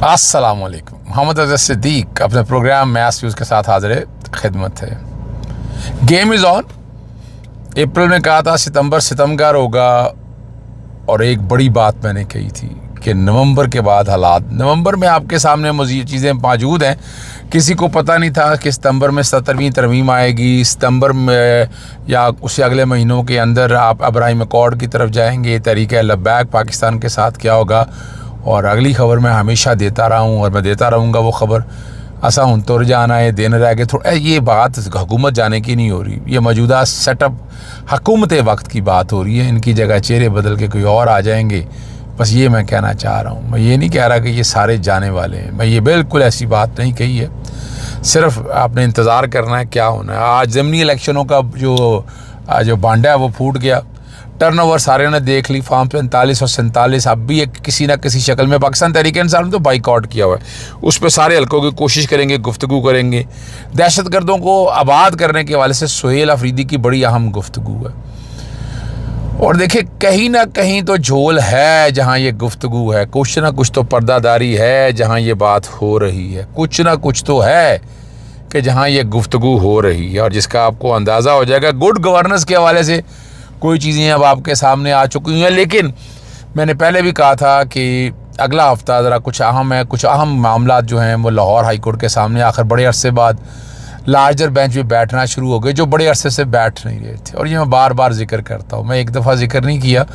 अस्सलाम वालेकुम। मोहम्मद अज़हर सिद्दीक अपने प्रोग्राम मैथ्स व्यूज़ के साथ हाजिर खिदमत है। Game is on. अप्रैल में कहा था सितंबर सितमगार होगा, और एक बड़ी बात मैंने कही थी कि नवंबर के बाद हालात, नवंबर में आपके सामने मज़ीद चीज़ें मौजूद हैं। किसी को पता नहीं था कि सितंबर में 70वीं तरमीम आएगी, सितंबर में या उससे अगले महीनों के अंदर आप इब्राहिम अकॉर्ड की तरफ जाएंगे, तहरीक लब्बैक पाकिस्तान के साथ क्या होगा। और अगली खबर मैं हमेशा देता रहा हूँ और मैं देता रहूँगा वो खबर। असा हूँ तो जाना है दिन रह गए थोड़ा, ये बात हुकूमत जाने की नहीं हो रही, ये मौजूदा सेटअप हुकूमत वक्त की बात हो रही है। इनकी जगह चेहरे बदल के कोई और आ जाएंगे, बस ये मैं कहना चाह रहा हूँ। मैं ये नहीं कह रहा कि ये सारे जाने वाले हैं, मैं ये बिल्कुल ऐसी बात नहीं कही है। सिर्फ आपने इंतज़ार करना है क्या होना है। आज ज़मीनी इलेक्शनों का जो बांडा है वो फूट गया। टर्नओवर सारे ने देख ली, फॉर्म 45 और 47 अब भी एक किसी ना किसी शक्ल में पाकिस्तान तहरीक इंसाफ ने तो बाइकआउट किया हुआ है। उस पर सारे हल्कों की कोशिश करेंगे, गुफ्तगू करेंगे। दहशतगर्दों को आबाद करने के हवाले से सुहेल अफरीदी की बड़ी अहम गुफ्तगू है। और देखिए कहीं ना कहीं तो झोल है जहाँ ये गुफ्तगू है, कुछ ना कुछ तो पर्दादारी है जहाँ ये बात हो रही है, कुछ ना कुछ तो है कि जहाँ ये गुफ्तगू हो रही है, और जिसका आपको अंदाज़ा हो जाएगा। गुड गवर्नेंस के हवाले से कोई चीज़ें अब आपके सामने आ चुकी हैं, लेकिन मैंने पहले भी कहा था कि अगला हफ्ता ज़रा कुछ अहम है, कुछ अहम मामला जो हैं वो लाहौर हाई कोर्ट के सामने आखिर बड़े अरसे बाद लार्जर बेंच पे बैठना शुरू हो गए, जो बड़े अरसे से बैठ नहीं रहे थे। और ये मैं बार बार जिक्र करता हूँ, मैं एक दफ़ा जिक्र नहीं किया,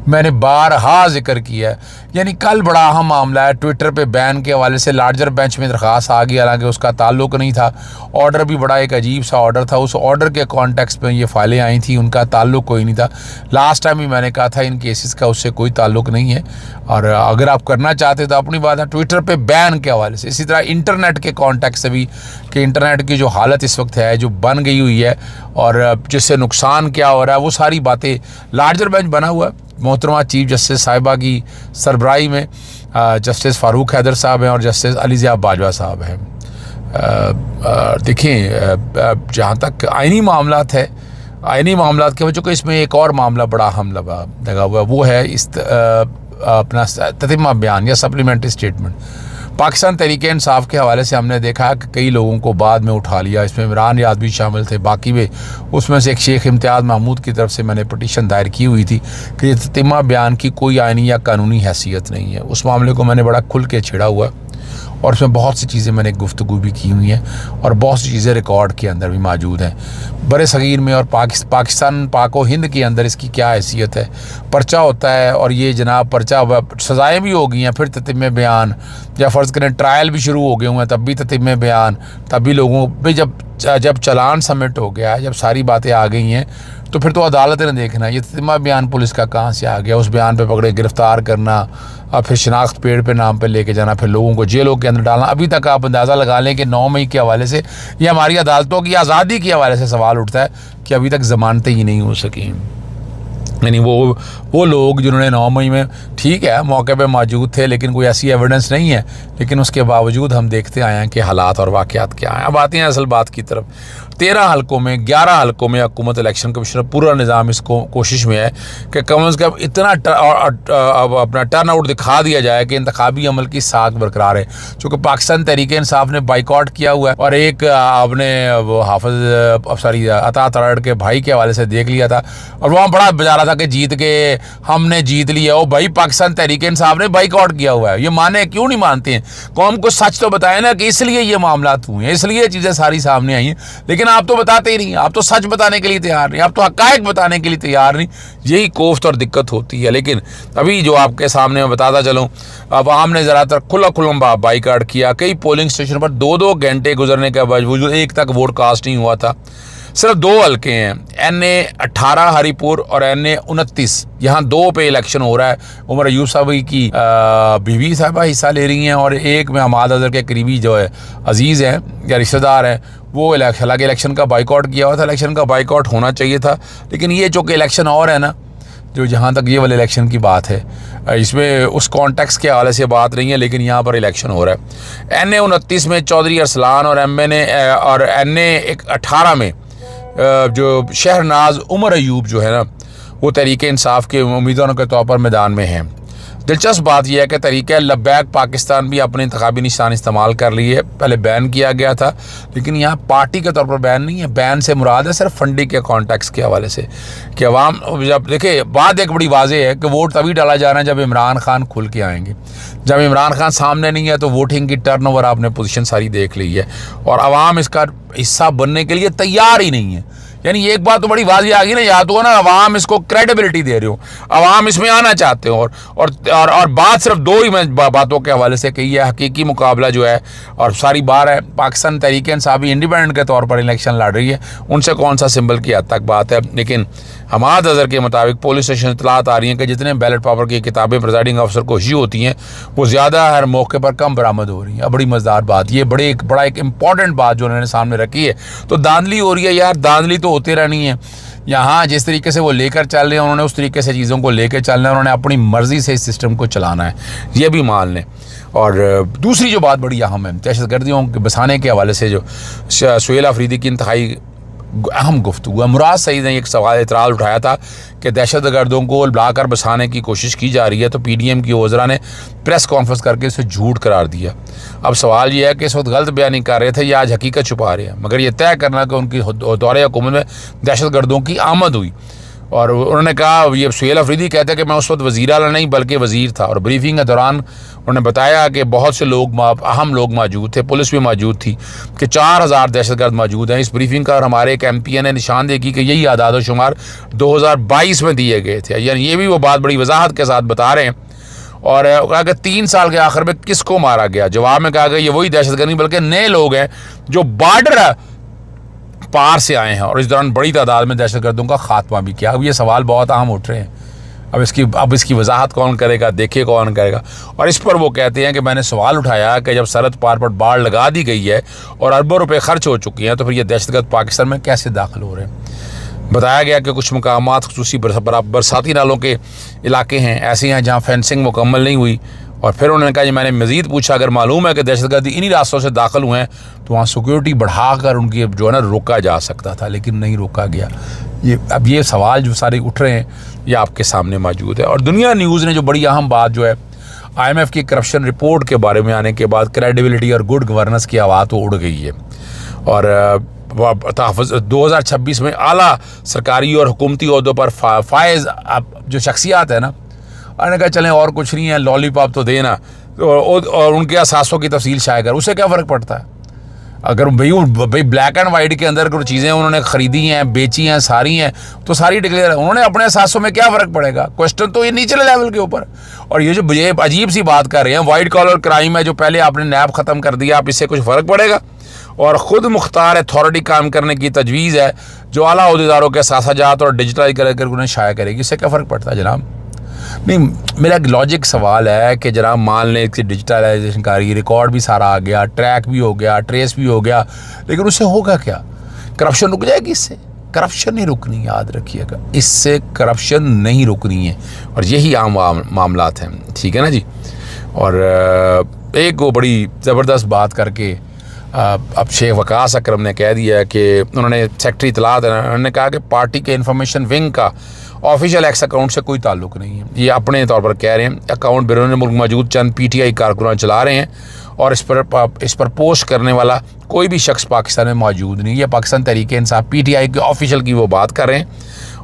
मैंने बारहा जिक्र किया है। यानी कल बड़ा अहम मामला है, ट्विटर पे बैन के हवाले से लार्जर बेंच में दरख्वास्त आ गई, हालांकि उसका ताल्लुक नहीं था। ऑर्डर भी बड़ा एक अजीब सा ऑर्डर था, उस ऑर्डर के कॉन्टेक्स्ट में ये फाइलें आई थी, उनका ताल्लुक कोई नहीं था। लास्ट टाइम भी मैंने कहा था इन केसेस का उससे कोई ताल्लुक नहीं है, और अगर आप करना चाहते तो अपनी बात है। ट्विटर पे बैन के हवाले से, इसी तरह इंटरनेट के कॉन्टेक्स्ट से भी कि इंटरनेट की जो हालत इस वक्त है, जो बन गई हुई है और जिससे नुकसान क्या हो रहा है, वो सारी बातें लार्जर बेंच बना हुआ है। मोहतरमा चीफ जस्टिस साहिबा की सरबराही में जस्टिस फ़ारूक हैदर साहब हैं और जस्टिस अलीज़िया बाजवा साहब हैं। देखें जहाँ तक आइनी मामलात है, आइनी मामलात के वजह को इसमें एक और मामला बड़ा अहम लगा हुआ है, वो है इस अपना ततीमा बयान या सप्लीमेंट्री स्टेटमेंट। पाकिस्तान तहरीक इंसाफ के हवाले से हमने देखा कि कई लोगों को बाद में उठा लिया, इसमें इमरान रियाज भी शामिल थे, बाकी भी। उसमें से एक शेख इम्तियाज़ महमूद की तरफ से मैंने पटिशन दायर की हुई थी कि ततीमा बयान की कोई आइनी या कानूनी हैसियत नहीं है। उस मामले को मैंने बड़ा खुल के छेड़ा हुआ, और उसमें बहुत सी चीज़ें मैंने गुफ्तगू भी की हुई हैं, और बहुत सी चीज़ें रिकॉर्ड के अंदर भी मौजूद हैं। बड़े सगीर में और पाकिस्तान पाको हिंद के अंदर इसकी क्या हैसियत है। पर्चा होता है, और ये जनाब पर्चा सज़ाएँ भी हो गई हैं, फिर ततीमे बयान, या फ़र्ज़ करें ट्रायल भी शुरू हो गए हुए हैं, तब भी ततीमे बयान, तब भी लोगों पे जब चलान सबमिट हो गया है, जब सारी बातें आ गई हैं, तो फिर तो अदालत ने देखना ये ततीमा बयान पुलिस का कहाँ से आ गया। उस बयान पे पकड़े गिरफ़्तार करना, और फिर शनाख्त पेड़ पे नाम पे लेके जाना, फिर लोगों को जेलों के अंदर डालना। अभी तक आप अंदाज़ा लगा लें कि 9 मई के हवाले से ये हमारी अदालतों की आज़ादी के हवाले से सवाल उठता है कि अभी तक ज़मानतें ही नहीं हो सकी। यानी वो लोग जिन्होंने 9 मई में, ठीक है, मौके पे मौजूद थे, लेकिन कोई ऐसी एविडेंस नहीं है, लेकिन उसके बावजूद हम देखते आए हैं कि हालात और वाक़यात क्या हैं। अब आते हैं असल बात की तरफ। 13 हल्कों में 11 हल्कों में हुकूमत इलेक्शन कमीशनर पूरा निज़ाम इस कोशिश में है कि कम से कम इतना अपना टर्न आउट दिखा दिया जाए कि इंतखाबी अमल की साख बरकरार है। चूँकि पाकिस्तान तहरीक इंसाफ ने बाइकआउट किया हुआ है, और एक आपने वो अता तराड़ के भाई के हवाले से देख लिया था, और वहाँ बड़ा बजा रहा था कि जीत के हमने जीत लिया। ओ भाई, पाकिस्तान तहरीक इंसाफ ने बाइकआउट किया हुआ है, ये माने क्यों नहीं मानते हैं? कौम को सच तो बताए ना कि इसलिए ये मामलात हुए हैं, इसलिए ये चीज़ें सारी सामने आई हैं, लेकिन आप तो बताते ही नहीं, आप तो सच बताने के लिए तैयार नहीं, आप तो हक़ाइक़ बताने के लिए तैयार नहीं। यही कोफ्त और दिक्कत होती है। लेकिन अभी जो आपके सामने मैं बताता चलूँ, अब हमने ज़्यादातर खुला बाइकआउट किया। कई पोलिंग स्टेशन पर 2-2 घंटे गुजरने के बावजूद एक तक वोट कास्ट नहीं हुआ था। सिर्फ 2 हल्के हैं, NA 18 हरीपुर और NA 29, यहाँ 2 पे इलेक्शन हो रहा है। उमर अयूब साहब की बीवी साहबा हिस्सा ले रही हैं, और एक में हमाद अजहर के करीबी जो है अजीज़ हैं या रिश्तेदार हैं, वो हालांकि इलेक्शन का बाइकआउट किया हुआ था। इलेक्शन का बाइकआउट होना चाहिए था, लेकिन ये चूँकि इलेक्शन और है ना, जो जहाँ तक ये वाले इलेक्शन की बात है, इसमें उस कॉन्टेक्स्ट के हवाले से बात नहीं है, लेकिन यहाँ पर इलेक्शन हो रहा है। NA 29 में चौधरी अरसलान और NA 18 में जो शहरनाज उमर अयूब जो है ना, वो तहरीक इंसाफ के उम्मीदवारों के तौर पर मैदान में हैं। दिलचस्प बात यह है कि तरीक़ा लब्बैक पाकिस्तान भी अपने इंतखाबी निशान इस्तेमाल कर लिए है। पहले बैन किया गया था, लेकिन यहाँ पार्टी के तौर पर बैन नहीं है। बैन से मुराद है सिर्फ फंडिंग के कॉन्टेक्स्ट के हवाले से कि अवाम, जब देखिए बात एक बड़ी वाज़ेह है कि वोट तभी डाला जा रहा है जब इमरान खान खुल के आएंगे। जब इमरान खान सामने नहीं है तो वोटिंग की टर्नओवर आपने पोजीशन सारी देख ली है और अवाम इसका हिस्सा बनने के लिए तैयार ही नहीं है। यानी एक बात तो बड़ी वाज़ेह आ गई ना, या तो ना अवाम इसको क्रेडिबिलिटी दे रहे हो, अवाम इसमें आना चाहते हो, और बात सिर्फ दो ही मैं बातों के हवाले से कही है। हकीकी मुकाबला जो है और सारी बार है पाकिस्तान तहरीक इंसाफ इंडिपेंडेंट के तौर पर इलेक्शन लड़ रही है, उनसे कौन सा सिंबल की हद तक बात है। लेकिन हमाद अजहर के मुताबिक पुलिस स्टेशन इतलात आ रही हैं कि जितने बैलेट पेपर की किताबें प्रिजाइडिंग अफसर को इश्यू होती हैं वो ज़्यादा हर मौके पर कम बरामद हो रही हैं। अब बड़ी मज़ेदार बात, ये बड़ा एक इम्पॉर्टेंट बात जो उन्होंने सामने रखी है। तो धांधली हो रही है यार, धांधली तो होती रहनी है। यहाँ जिस तरीके से वो लेकर चल रहे हैं उन्होंने उस तरीके से चीज़ों को लेकर चलना है, उन्होंने अपनी मर्ज़ी से इस सिस्टम को चलाना है, ये भी मान लें। और दूसरी जो बात बड़ी अहम है, दहशतगर्दियों के बसाने के हवाले से जो सुहेल अफरीदी की इंतहाई अहम गुफ्तगू है। मुराद सईद ने एक सवाल एतराज़ उठाया था कि दहशतगर्दों को बुलाकर बसाने की कोशिश की जा रही है, तो PDM की वज़रा ने प्रेस कॉन्फ्रेंस करके इसे झूठ करार दिया। अब सवाल यह है कि इस वक्त गलत बयानी कर रहे थे या आज हकीकत छुपा रहे हैं, मगर यह तय करना कि उनकी दौरे हुकूमत में दहशतगर्दों की आमद हुई। और उन्होंने कहा, ये सुहेल अफरीदी कहते हैं कि मैं उस वक्त वज़ीर आला नहीं बल्कि वज़ीर था, और ब्रीफिंग के दौरान उन्होंने बताया कि बहुत से लोग अहम लोग मौजूद थे, पुलिस भी मौजूद थी, कि 4000 दहशतगर्द मौजूद हैं। इस ब्रीफिंग का और हमारे एक MPA ने निशानदेही की कि यही आदाद शुमार 2022 में दिए गए थे। यानी ये भी वो बात बड़ी वजाहत के साथ बता रहे हैं। और कहा कि 3 साल के आखिर में किसको मारा गया, जवाब में कहा कि ये वही दहशतगर्द नहीं बल्कि नए लोग हैं जो बॉर्डर पार से आए हैं, और इस दौरान बड़ी तादाद में दहशतगर्दों का खात्मा भी किया। अब ये सवाल बहुत अहम उठ रहे हैं, अब इसकी वजाहत कौन करेगा, देखिए कौन करेगा। और इस पर वो कहते हैं कि मैंने सवाल उठाया कि जब सरहद पार पर बाढ़ लगा दी गई है और अरबों रुपए खर्च हो चुकी हैं, तो फिर ये दहशतगर्द पाकिस्तान में कैसे दाखिल हो रहे हैं। बताया गया कि कुछ मकामात खुसूसी बरसाती नालों के इलाके हैं, ऐसे हैं जहाँ फेंसिंग मुकम्मल नहीं हुई। और फिर उन्होंने कहा, मैंने मज़ीद पूछा, अगर मालूम है कि दहशतगर्दी इन्हीं रास्तों से दाखिल हुए हैं तो वहाँ सिक्योरिटी बढ़ाकर उनकी जो है ना रोका जा सकता था, लेकिन नहीं रोका गया। अब ये सवाल जो सारे उठ रहे हैं ये आपके सामने मौजूद है। और दुनिया न्यूज़ ने जो बड़ी अहम बात जो है IMF की करप्शन रिपोर्ट के बारे में आने के बाद क्रेडिबिलिटी और गुड गवर्नेंस की आवाज़ तो उड़ गई है। और 2026 में आला सरकारी और हुकूमती ओहदों पर फायज़ जो शख्सियात है ना, उन्होंने कहा चलें और कुछ नहीं है, लॉलीपॉप तो देना और उनके असासों की तफसील शाया कर, उससे क्या फ़र्क पड़ता है। अगर भाई ब्लैक एंड वाइट के अंदर कुछ चीज़ें उन्होंने ख़रीदी हैं, बेची हैं, सारी हैं, तो सारी डिक्लेयर है। उन्होंने अपने असासों में क्या फ़र्क पड़ेगा। क्वेश्चन तो ये निचले लेवल के ऊपर। और ये जो ये अजीब सी बात कर रहे हैं, वाइट कॉलर क्राइम है जो पहले आपने नैब ख़त्म कर दिया, आप इससे कुछ फ़र्क पड़ेगा। और ख़ुद मुख्तार अथॉरिटी काम करने की तजवीज़ है जो आला अहदेदारों के सासाजात और डिजिटलाइज कर उन्हें शाया करेगी, इससे क्या फ़र्क पड़ता है जनाब। नहीं, मेरा एक लॉजिक सवाल है कि जनाब मान लें कि डिजिटलाइजेशन का रिकॉर्ड भी सारा आ गया, ट्रैक भी हो गया, ट्रेस भी हो गया, लेकिन उससे होगा क्या। करप्शन रुक जाएगी इससे? करप्शन नहीं रुकनी, याद रखिएगा, इससे करप्शन नहीं रुकनी है। और यही आम मामलात हैं, ठीक है ना जी। और एक वो बड़ी ज़बरदस्त बात करके अब शेख वकास अकरम ने कह दिया कि उन्होंने सेक्रेटरी इतलात है, उन्होंने कहा कि पार्टी के इंफॉर्मेशन विंग का ऑफिशियल एक्स अकाउंट से कोई ताल्लुक़ नहीं है। ये अपने तौर पर कह रहे हैं। अकाउंट बैरून मुल्क मौजूद चंद PTI कारकुनान चला रहे हैं और इस पर पोस्ट करने वाला कोई भी शख्स पाकिस्तान में मौजूद नहीं। ये पाकिस्तान तहरीक इंसाफ PTI के ऑफिशियल की वो बात कर रहे हैं।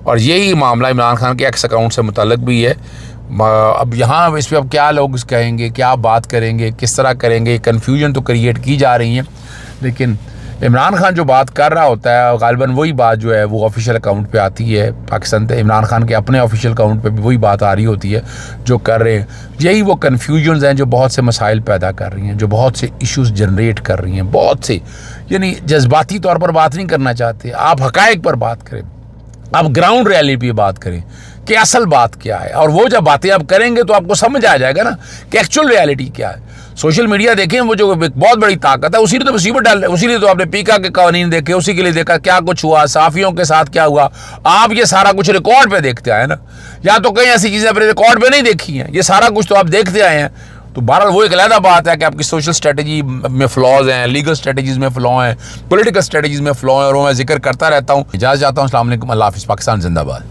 और यही मामला इमरान खान के एक्स अकाउंट से मुतल्लिक भी है। अब यहाँ इस पर अब क्या लोग कहेंगे, क्या बात करेंगे, किस तरह करेंगे, कन्फ्यूजन तो क्रिएट की जा रही है। लेकिन इमरान खान जो बात कर रहा होता है गालिबन वही बात जो है वो ऑफिशियल अकाउंट पे आती है। पाकिस्तान इमरान खान के अपने ऑफिशियल अकाउंट पे भी वही बात आ रही होती है जो कर रहे हैं। यही वो कन्फ्यूजन्स हैं जो बहुत से मसाइल पैदा कर रही हैं, जो बहुत से इश्यूज जनरेट कर रही हैं। बहुत से यानी जज्बाती तौर पर बात नहीं करना चाहते, आप हकायक पर बात करें, आप ग्राउंड रियलिटी पे बात करें कि असल बात क्या है। और वो जब बातें आप करेंगे तो आपको समझ आ जाएगा ना कि एक्चुअल रियलिटी क्या है। सोशल मीडिया देखें, वो जो एक बहुत बड़ी ताकत है, उसी ने तो मुसीबत डाल, उसी ने तो आपने पीका के कवानीन देखे, उसी के लिए देखा क्या कुछ हुआ, साफियों के साथ क्या हुआ। आप ये सारा कुछ रिकॉर्ड पे देखते आए ना, या तो कई ऐसी चीज़ें अपने रिकॉर्ड पे नहीं देखी हैं, ये सारा कुछ तो आप देखते आए हैं। तो बहरहाल वो एक अलग बात है कि आपकी सोशल स्ट्रेटजी में फ्लॉज हैं, लीगल स्ट्रेटजीज़ में फ्लॉ हैं, पॉलिटिकल स्ट्रेटजीज़ में फ्लॉ हैं, और वो मैं जिक्र करता रहता हूँ। इजाज़त चाहता हूँ। अस्सलाम वालेकुम, अल्लाह हाफ़िज़। पाकिस्तान जिंदाबाद।